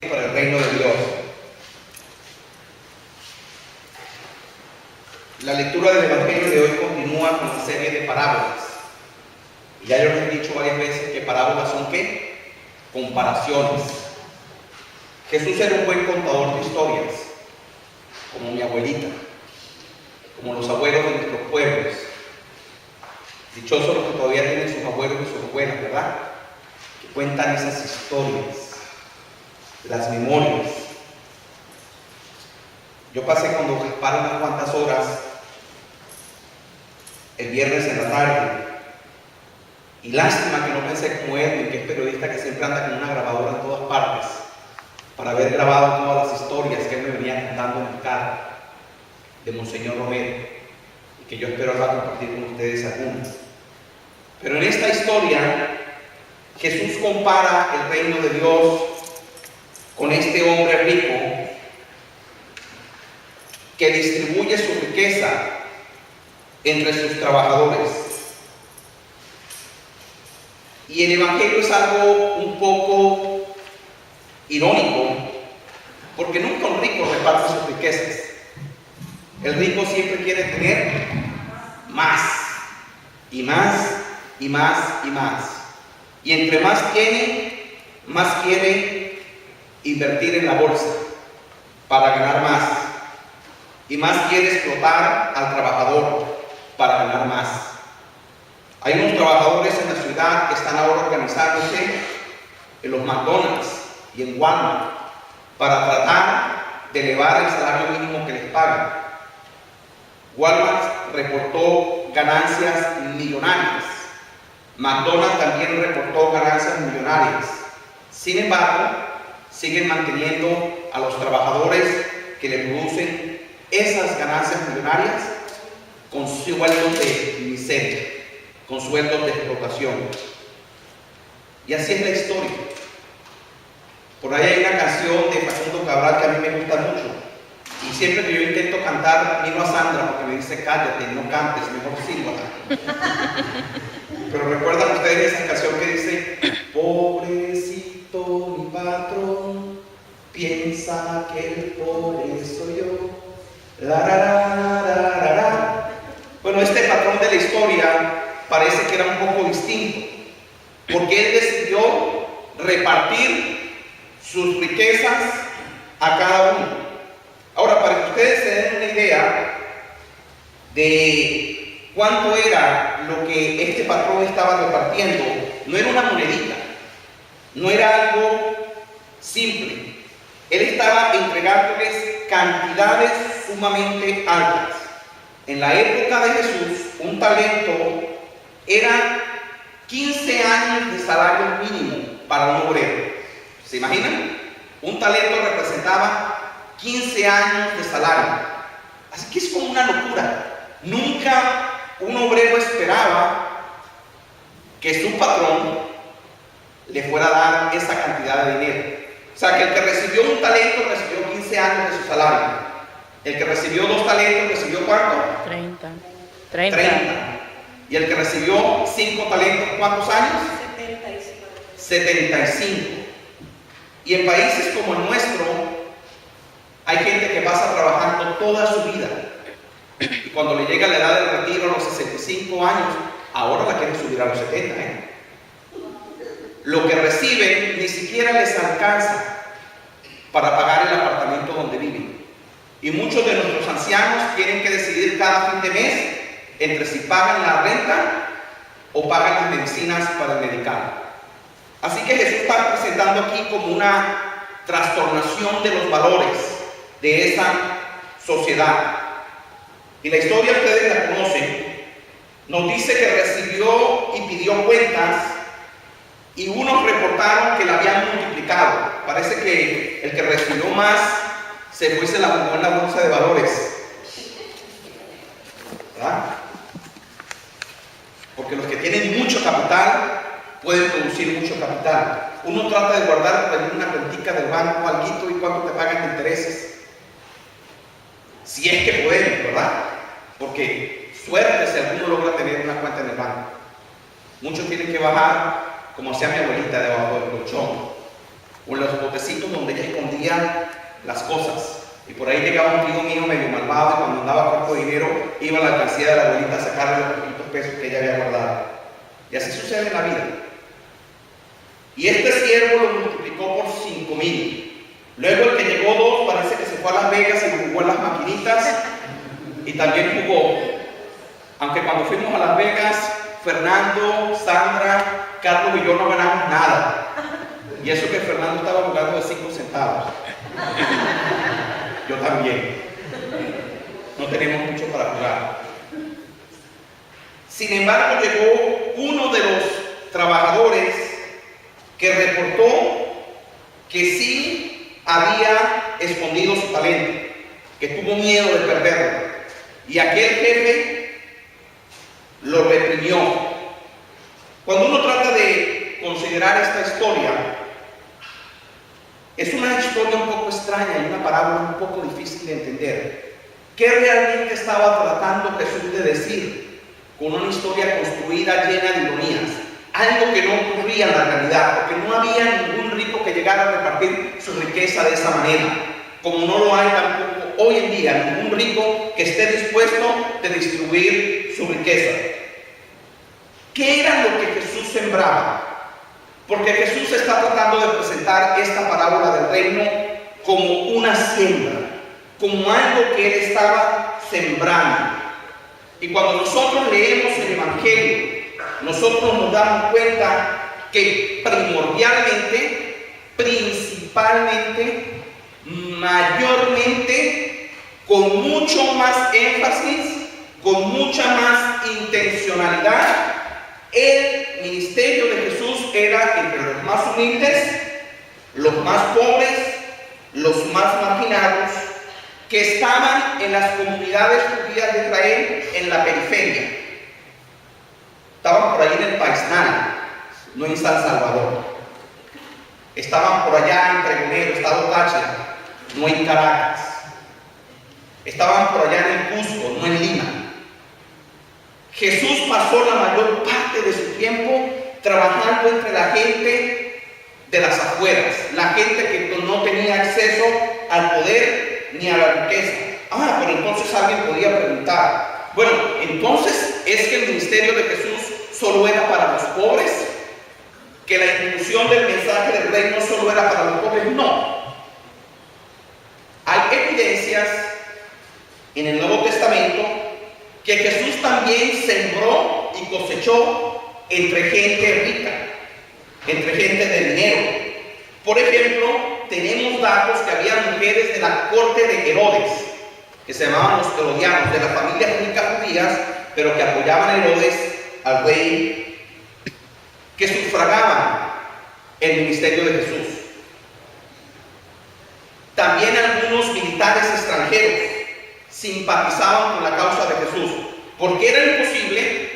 para el reino de Dios. La lectura del Evangelio de hoy continúa con la serie de parábolas. Y ya yo les he dicho varias veces que parábolas son ¿qué? Comparaciones. Jesús era un buen contador de historias, como mi abuelita, como los abuelos de nuestros pueblos. Dichosos los que todavía tienen sus abuelos y sus abuelas, ¿verdad? Que cuentan esas historias, las memorias. Yo pasé con don Gaspar unas cuantas horas el viernes en la tarde, y lástima que no pensé como él, que es periodista, que siempre anda con una grabadora en todas partes para haber grabado todas las historias que él me venía contando en el carro de Monseñor Romero, y que yo espero ahora compartir con ustedes algunas. Pero en esta historia Jesús compara el reino de Dios con este hombre rico que distribuye su riqueza entre sus trabajadores. Y el Evangelio es algo un poco irónico, porque nunca un rico reparte sus riquezas. El rico siempre quiere tener más, y más, y más, y más. Y entre más tiene, más quiere invertir en la bolsa para ganar más. Y más quiere explotar al trabajador para ganar más. Hay unos trabajadores en la ciudad que están ahora organizándose en los McDonald's y en Walmart para tratar de elevar el salario mínimo que les pagan. Walmart reportó ganancias millonarias. McDonald's también reportó ganancias millonarias. Sin embargo, siguen manteniendo a los trabajadores que le producen esas ganancias millonarias con sueldos de miseria, con sueldos de explotación. Y así es la historia. Por ahí hay una canción de Facundo Cabral que a mí me gusta mucho, y siempre que yo intento cantar miro a Sandra porque me dice cállate, no cantes, mejor sílvala. Pero recuerdan ustedes esa canción que dice: pobrecito mi patrón, piensa que el pobre soy yo. La, la, la, la, la, la. Bueno, este patrón de la historia parece que era un poco distinto, porque él decidió repartir sus riquezas a cada uno. Ahora, para que ustedes se den una idea de cuánto era lo que este patrón estaba repartiendo, no era una monedita, no era algo simple. Él estaba entregándoles cantidades sumamente altas. En la época de Jesús, un talento era 15 años de salario mínimo para un obrero. ¿Se imaginan? Un talento representaba 15 años de salario. Así que es como una locura. Nunca un obrero esperaba que su patrón le fuera a dar esa cantidad de dinero. O sea, que el que recibió un talento recibió 15 años de su salario. El que recibió 2 talentos recibió ¿cuánto? 30. Y el que recibió 5 talentos, ¿cuántos años? 75. Y en países como el nuestro, hay gente que pasa trabajando toda su vida. Y cuando le llega la edad del retiro a los 65 años, ahora la quieren subir a los 70. Lo que reciben ni siquiera les alcanza para pagar el apartamento donde viven. Y muchos de nuestros ancianos tienen que decidir cada fin de mes entre si pagan la renta o pagan las medicinas para el medicamento. Así que Jesús está presentando aquí como una trastornación de los valores de esa sociedad. Y la historia ustedes la conocen. Nos dice que recibió y pidió cuentas, y unos reportaron que la habían multiplicado. Parece que el que recibió más se fue y se la jugó en la bolsa de valores, ¿verdad? Porque los que tienen mucho capital pueden producir mucho capital. Uno trata de guardar por ahí una cuentica del banco, alguito, y cuánto te pagan de intereses. Si es que pueden, ¿verdad? Porque suerte si alguno logra tener una cuenta en el banco. Muchos tienen que bajar, como hacía mi abuelita, debajo del colchón. o en los botecitos donde ella escondía las cosas. Y por ahí llegaba un tío mío medio malvado y cuando andaba corto de dinero iba a la alcancía de la abuelita a sacarle los poquitos pesos que ella había guardado. Y así sucede en la vida. Y este siervo lo multiplicó por 5,000. Luego el que llegó 2 parece que se fue a Las Vegas y jugó en las maquinitas y también jugó. Aunque cuando fuimos a Las Vegas, Fernando, Sandra, Carlos y yo no ganamos nada. Y eso que Fernando estaba jugando de 5 centavos. Yo también. No tenemos mucho para jugar. Sin embargo, llegó uno de los trabajadores que reportó que sí había escondido su talento, que tuvo miedo de perderlo. Y aquel jefe lo reprimió. Cuando uno trata de considerar esta historia, es una historia un poco extraña y una parábola un poco difícil de entender. ¿Qué realmente estaba tratando Jesús de decir con una historia construida llena de ironías? Algo que no ocurría en la realidad, porque no había ningún rico que llegara a repartir su riqueza de esa manera, como no lo hay tampoco hoy en día ningún rico que esté dispuesto a distribuir su riqueza. ¿Qué era lo que Jesús sembraba? Porque Jesús está tratando de presentar esta parábola del reino como una siembra, como algo que Él estaba sembrando. Y cuando nosotros leemos el Evangelio, nosotros nos damos cuenta que primordialmente, principalmente, mayormente, con mucho más énfasis, con mucha más intencionalidad, el ministerio de Jesús era entre los más humildes, los más pobres, los más marginados, que estaban en las comunidades judías de Israel en la periferia. Estaban por ahí en el Paisnal, no en San Salvador. Estaban por allá en Pregonero, Estado Táchira, no en Caracas. Estaban por allá en el Cusco, no en Lima. Jesús pasó la mayor parte de su tiempo trabajando entre la gente de las afueras, la gente que no tenía acceso al poder ni a la riqueza. Pero entonces alguien podía preguntar, bueno, entonces es que el ministerio de Jesús solo era para los pobres, que la inclusión del mensaje del reino solo era para los pobres. No. Hay evidencias en el Nuevo Testamento que Jesús también sembró y cosechó entre gente rica, entre gente de dinero. Por ejemplo, tenemos datos que había mujeres de la corte de Herodes, que se llamaban los herodianos, de las familias ricas judías, pero que apoyaban a Herodes, al rey, que sufragaban el ministerio de Jesús. También algunos militares extranjeros simpatizaban con la causa de Jesús, porque era imposible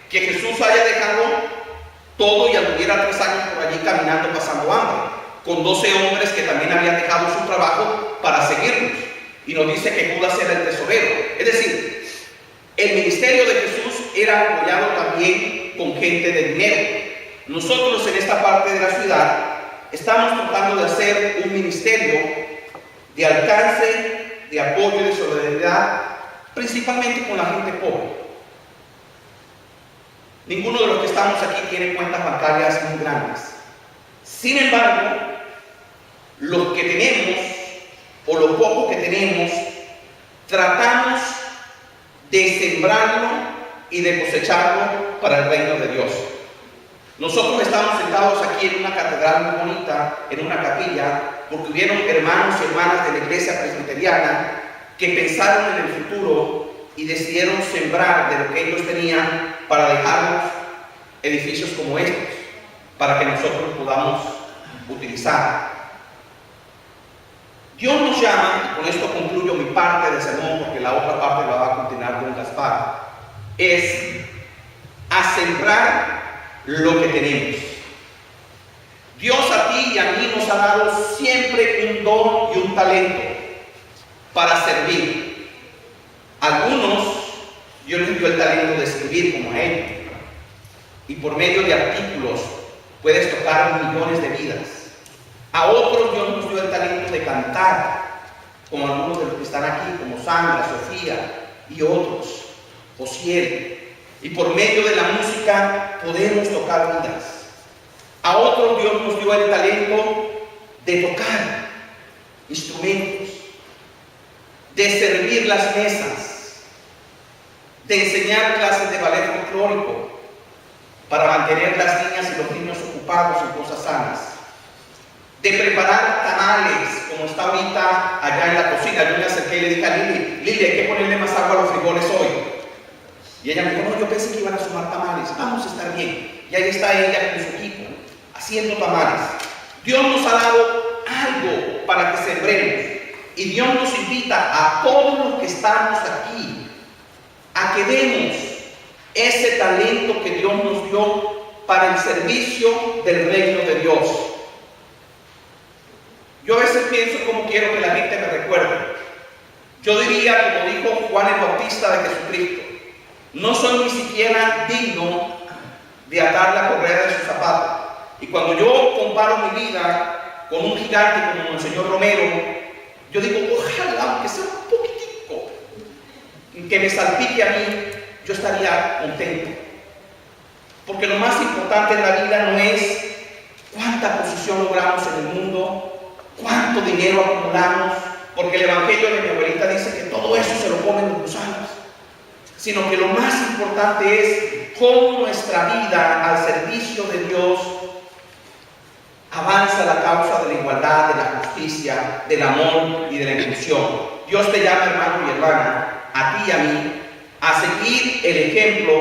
que Jesús haya dejado todo y anduviera 3 años por allí caminando pasando hambre, con 12 hombres que también habían dejado su trabajo para seguirnos. Y nos dice que Judas era el tesorero. Es decir, el ministerio de Jesús era apoyado también con gente de dinero. Nosotros en esta parte de la ciudad estamos tratando de hacer un ministerio de alcance, de apoyo y de solidaridad, principalmente con la gente pobre. Ninguno de los que estamos aquí tiene cuentas bancarias muy grandes. Sin embargo, los que tenemos, o lo poco que tenemos, tratamos de sembrarlo y de cosecharlo para el reino de Dios. Nosotros estamos sentados aquí en una catedral muy bonita, en una capilla, porque hubieron hermanos y hermanas de la iglesia presbiteriana que pensaron en el futuro y decidieron sembrar de lo que ellos tenían para dejarnos edificios como estos, para que nosotros podamos utilizar. Dios nos llama, y con esto concluyo mi parte del sermón, porque la otra parte la va a continuar don Gaspar, es a sembrar lo que tenemos. Dios a ti y a mí nos ha dado siempre un don y un talento para servir. Algunos, Dios les dio el talento de escribir como a él, y por medio de artículos puedes tocar millones de vidas. A otros Dios nos dio el talento de cantar, como algunos de los que están aquí, como Sandra, Sofía y otros, Josiel. Y por medio de la música podemos tocar vidas. A otros Dios nos dio el talento de tocar instrumentos, de servir las mesas, de enseñar clases de ballet folclórico para mantener las niñas y los niños ocupados en cosas sanas, de preparar tamales, como está ahorita allá en la cocina. Yo me acerqué y le dije a Lili, hay que ponerle más agua a los frijoles hoy. Y ella me dijo, no, yo pensé que iban a sumar tamales, vamos a estar bien. Y ahí está ella con su equipo, haciendo tamales. Dios nos ha dado algo para que sembremos. Y Dios nos invita a todos los que estamos aquí a que demos ese talento que Dios nos dio para el servicio del reino de Dios. Yo a veces pienso cómo quiero que la gente me recuerde. Yo diría, como dijo Juan el Bautista de Jesucristo, no soy ni siquiera digno de atar la correa de su zapato. Y cuando yo comparo mi vida con un gigante como Monseñor Romero, yo digo, ojalá, aunque sea un poquitico, que me salpique a mí, yo estaría contento. Porque lo más importante en la vida no es cuánta posición logramos en el mundo, cuánto dinero acumulamos, porque el Evangelio de mi abuelita dice que todo eso se lo comen los gusanos, sino que lo más importante es cómo nuestra vida al servicio de Dios avanza la causa de la igualdad, de la justicia, del amor y de la inclusión. Dios te llama, hermano y hermana, a ti y a mí, a seguir el ejemplo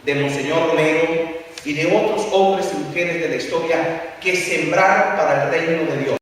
de Monseñor Romero y de otros hombres y mujeres de la historia que sembraron para el reino de Dios.